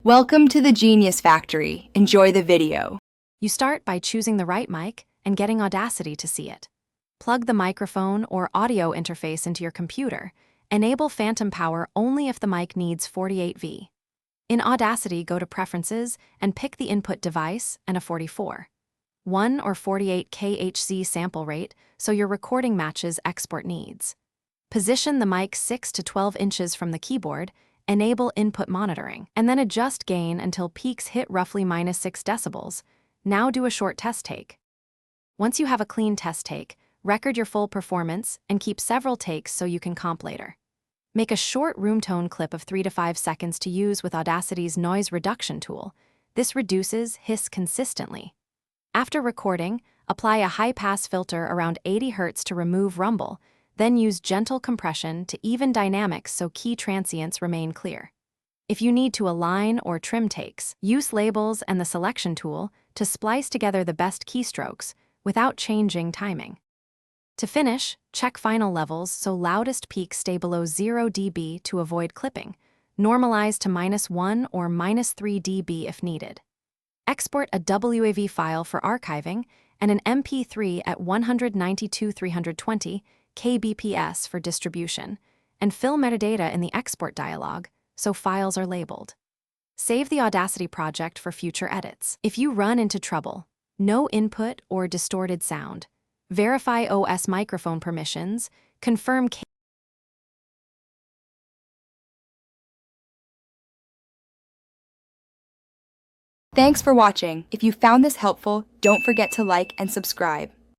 Welcome to the Genius Factory. Enjoy the video. You start by choosing the right mic and getting Audacity to see it. Plug the microphone or audio interface into your computer. Enable phantom power only if the mic needs 48V. In Audacity, go to Preferences and pick the input device and a 44, 1 or 48 kHz sample rate so your recording matches export needs. Position the mic 6 to 12 inches from the keyboard. Enable input monitoring, and then adjust gain until peaks hit roughly -6 decibels. Now do a short test take. Once you have a clean test take, record your full performance and keep several takes so you can comp later. Make a short room tone clip of 3 to 5 seconds to use with Audacity's noise reduction tool. This reduces hiss consistently. After recording, apply a high-pass filter around 80 Hz to remove rumble, then use gentle compression to even dynamics so key transients remain clear. If you need to align or trim takes, use labels and the selection tool to splice together the best keystrokes without changing timing. To finish, check final levels so loudest peaks stay below 0 dB to avoid clipping. Normalize to -1 or -3 dB if needed. Export a WAV file for archiving and an MP3 at 192/320 kbps for distribution, and fill metadata in the export dialog so files are labeled. Save the Audacity project for future edits. If you run into trouble, no input or distorted sound, verify OS microphone permissions, confirm Thanks for watching. If you found this helpful, don't forget to like and subscribe.